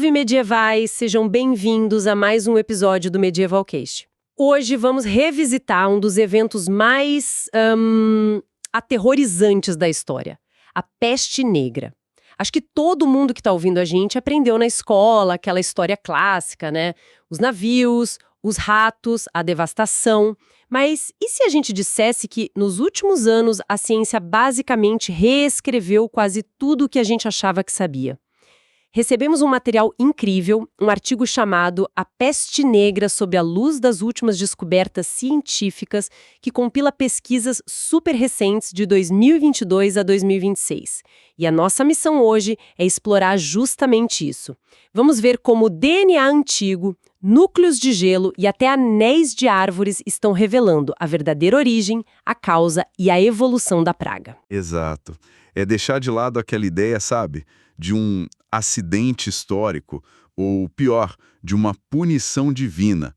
Salve medievais, sejam bem-vindos a mais um episódio do Medievalcast. Hoje vamos revisitar um dos eventos mais aterrorizantes da história, a Peste Negra. Acho que todo mundo que está ouvindo a gente aprendeu na escola aquela história clássica, né? Os navios, os ratos, a devastação. Mas e se a gente dissesse que, nos últimos anos, a ciência basicamente reescreveu quase tudo o que a gente achava que sabia? Recebemos um material incrível, um artigo chamado A Peste Negra sob a luz das últimas descobertas científicas, que compila pesquisas super recentes de 2022 a 2026. E a nossa missão hoje é explorar justamente isso. Vamos ver como o DNA antigo, núcleos de gelo e até anéis de árvores estão revelando a verdadeira origem, a causa e a evolução da praga. Exato. É deixar de lado aquela ideia, sabe, de um acidente histórico, ou pior, de uma punição divina.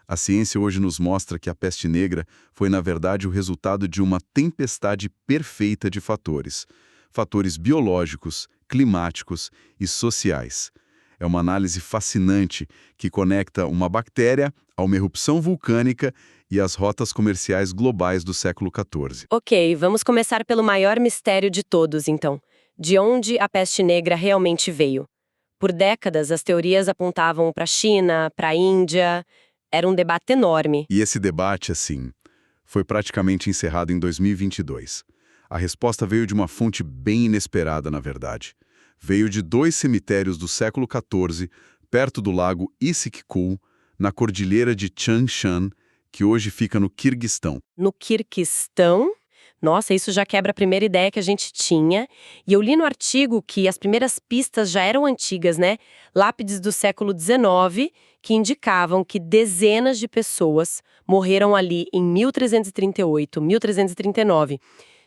A ciência hoje nos mostra que a peste negra foi, na verdade, o resultado de uma tempestade perfeita de fatores. Fatores biológicos, climáticos e sociais. É uma análise fascinante que conecta uma bactéria a uma erupção vulcânica e as rotas comerciais globais do século XIV. Ok, vamos começar pelo maior mistério de todos, então. De onde a peste negra realmente veio? Por décadas, as teorias apontavam para a China, para a Índia. Era um debate enorme. E esse debate, assim, foi praticamente encerrado em 2022. A resposta veio de uma fonte bem inesperada, na verdade. Veio de 2 cemitérios do século XIV, perto do lago Issyk-Kul, na cordilheira de Tian-Shan, que hoje fica no Quirguistão. No Quirguistão? Nossa, isso já quebra a primeira ideia que a gente tinha. E eu li no artigo que as primeiras pistas já eram antigas, né? Lápides do século XIX, que indicavam que dezenas de pessoas morreram ali em 1338, 1339,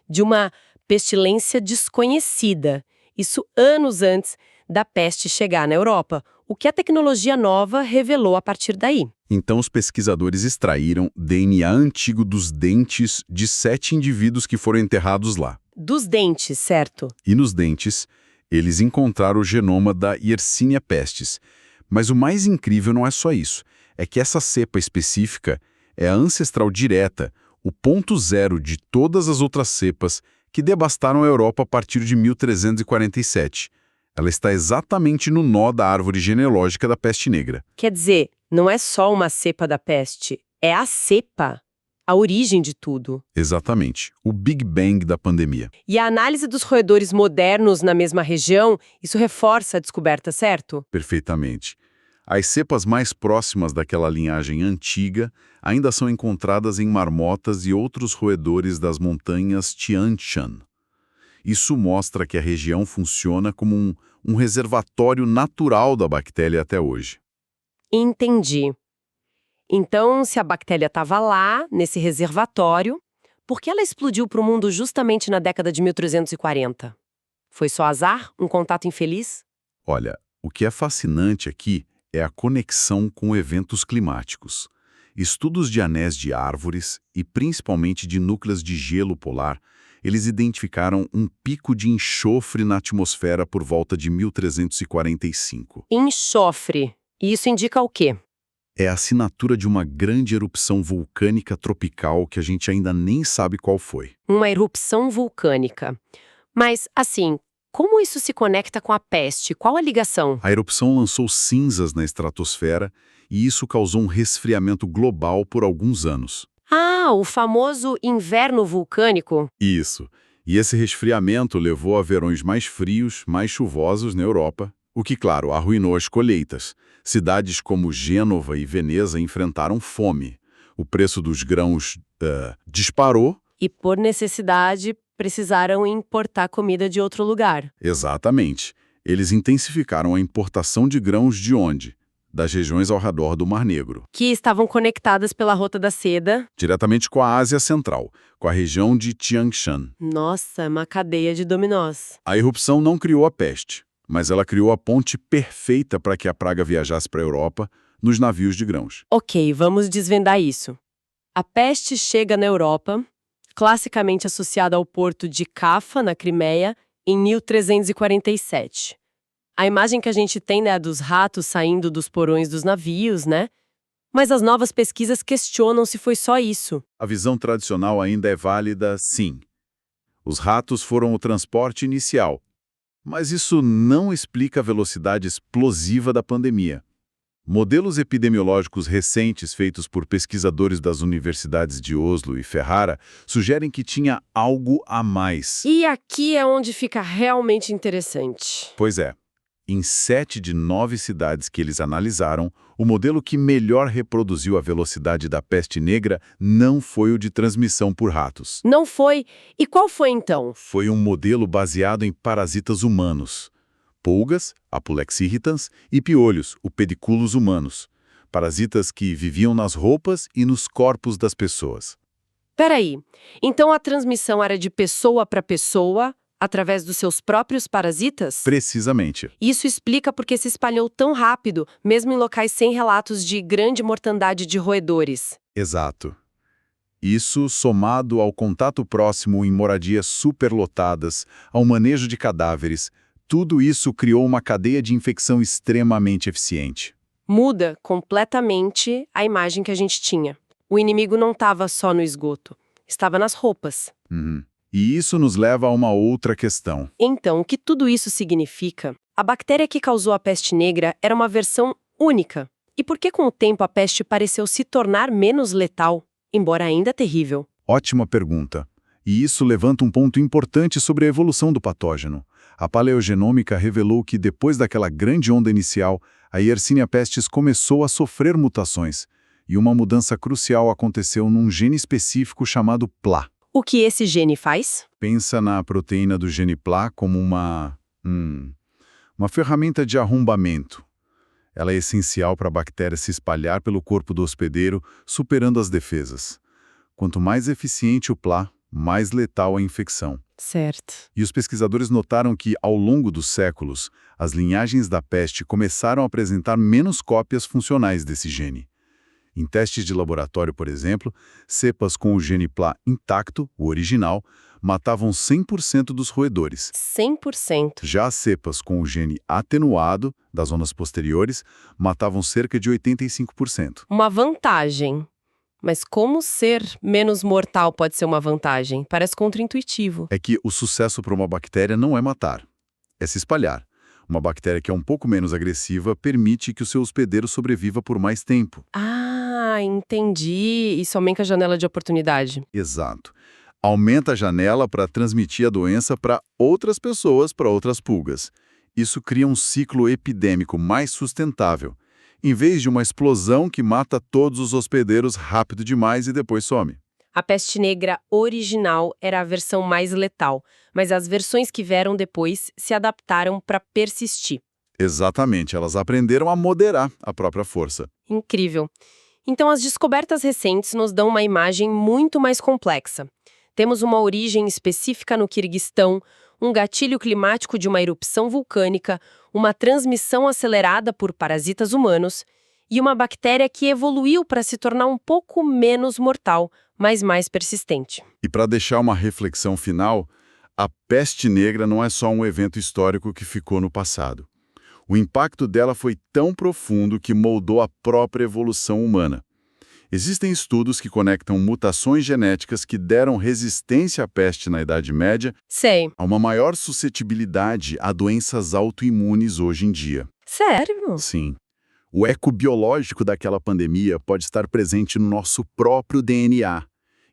de uma pestilência desconhecida. Isso anos antes da peste chegar na Europa, o que a tecnologia nova revelou a partir daí. Então os pesquisadores extraíram DNA antigo dos dentes de 7 indivíduos que foram enterrados lá. Dos dentes, certo? E nos dentes, eles encontraram o genoma da Yersinia pestis. Mas o mais incrível não é só isso, é que essa cepa específica é a ancestral direta, o ponto zero de todas as outras cepas que devastaram a Europa a partir de 1347. Ela está exatamente no nó da árvore genealógica da peste negra. Quer dizer, não é só uma cepa da peste, é a cepa, a origem de tudo. Exatamente, o Big Bang da pandemia. E a análise dos roedores modernos na mesma região, isso reforça a descoberta, certo? Perfeitamente. As cepas mais próximas daquela linhagem antiga ainda são encontradas em marmotas e outros roedores das montanhas Tian Shan. Isso mostra que a região funciona como um reservatório natural da bactéria até hoje. Entendi. Então, se a bactéria estava lá, nesse reservatório, por que ela explodiu para o mundo justamente na década de 1340? Foi só azar? Um contato infeliz? Olha, o que é fascinante aqui é a conexão com eventos climáticos. Estudos de anéis de árvores e principalmente de núcleos de gelo polar, eles identificaram um pico de enxofre na atmosfera por volta de 1345. Enxofre. E isso indica o quê? É a assinatura de uma grande erupção vulcânica tropical que a gente ainda nem sabe qual foi. Uma erupção vulcânica. Mas, assim, como isso se conecta com a peste? Qual a ligação? A erupção lançou cinzas na estratosfera e isso causou um resfriamento global por alguns anos. Ah, o famoso inverno vulcânico. Isso. E esse resfriamento levou a verões mais frios, mais chuvosos na Europa, o que, claro, arruinou as colheitas. Cidades como Gênova e Veneza enfrentaram fome. O preço dos grãos disparou. E, por necessidade, precisaram importar comida de outro lugar. Exatamente. Eles intensificaram a importação de grãos de onde? Das regiões ao redor do Mar Negro. Que estavam conectadas pela Rota da Seda. Diretamente com a Ásia Central, com a região de Tianshan. Nossa, uma cadeia de dominós. A erupção não criou a peste, mas ela criou a ponte perfeita para que a praga viajasse para a Europa nos navios de grãos. Ok, vamos desvendar isso. A peste chega na Europa, classicamente associada ao porto de Cafa, na Crimeia, em 1347. A imagem que a gente tem, né, dos ratos saindo dos porões dos navios, né? Mas as novas pesquisas questionam se foi só isso. A visão tradicional ainda é válida, sim. Os ratos foram o transporte inicial. Mas isso não explica a velocidade explosiva da pandemia. Modelos epidemiológicos recentes feitos por pesquisadores das universidades de Oslo e Ferrara sugerem que tinha algo a mais. E aqui é onde fica realmente interessante. Pois é, em 7 de 9 cidades que eles analisaram, o modelo que melhor reproduziu a velocidade da peste negra não foi o de transmissão por ratos. Não foi? E qual foi então? Foi um modelo baseado em parasitas humanos. Pulgas, Apulex irritans, e piolhos, o Pediculus humanus. Parasitas que viviam nas roupas e nos corpos das pessoas. Peraí, então a transmissão era de pessoa para pessoa, através dos seus próprios parasitas? Precisamente. Isso explica porque se espalhou tão rápido, mesmo em locais sem relatos de grande mortandade de roedores. Exato. Isso, somado ao contato próximo em moradias superlotadas, ao manejo de cadáveres, tudo isso criou uma cadeia de infecção extremamente eficiente. Muda completamente a imagem que a gente tinha. O inimigo não estava só no esgoto, estava nas roupas. E isso nos leva a uma outra questão. Então, o que tudo isso significa? A bactéria que causou a peste negra era uma versão única. E por que com o tempo a peste pareceu se tornar menos letal, embora ainda terrível? Ótima pergunta. E isso levanta um ponto importante sobre a evolução do patógeno. A paleogenômica revelou que depois daquela grande onda inicial, a Yersinia pestis começou a sofrer mutações. E uma mudança crucial aconteceu num gene específico chamado PLA. O que esse gene faz? Pensa na proteína do gene PLA como uma ferramenta de arrombamento. Ela é essencial para a bactéria se espalhar pelo corpo do hospedeiro, superando as defesas. Quanto mais eficiente o PLA, mais letal a infecção. Certo. E os pesquisadores notaram que, ao longo dos séculos, as linhagens da peste começaram a apresentar menos cópias funcionais desse gene. Em testes de laboratório, por exemplo, cepas com o gene PLA intacto, o original, matavam 100% dos roedores. 100%. Já as cepas com o gene atenuado, das zonas posteriores, matavam cerca de 85%. Uma vantagem. Mas como ser menos mortal pode ser uma vantagem? Parece contraintuitivo. É que o sucesso para uma bactéria não é matar, é se espalhar. Uma bactéria que é um pouco menos agressiva permite que o seu hospedeiro sobreviva por mais tempo. Ah, entendi. Isso aumenta a janela de oportunidade. Exato. Aumenta a janela para transmitir a doença para outras pessoas, para outras pulgas. Isso cria um ciclo epidêmico mais sustentável, em vez de uma explosão que mata todos os hospedeiros rápido demais e depois some. A peste negra original era a versão mais letal, mas as versões que vieram depois se adaptaram para persistir. Exatamente, elas aprenderam a moderar a própria força. Incrível. Então, as descobertas recentes nos dão uma imagem muito mais complexa. Temos uma origem específica no Quirguistão, um gatilho climático de uma erupção vulcânica, uma transmissão acelerada por parasitas humanos e uma bactéria que evoluiu para se tornar um pouco menos mortal, mas mais persistente. E para deixar uma reflexão final, a peste negra não é só um evento histórico que ficou no passado. O impacto dela foi tão profundo que moldou a própria evolução humana. Existem estudos que conectam mutações genéticas que deram resistência à peste na Idade Média Sei. a uma maior suscetibilidade a doenças autoimunes hoje em dia. Sério? Sim. O eco biológico daquela pandemia pode estar presente no nosso próprio DNA,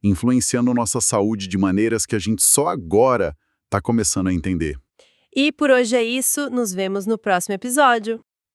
influenciando nossa saúde de maneiras que a gente só agora está começando a entender. E por hoje é isso, nos vemos no próximo episódio.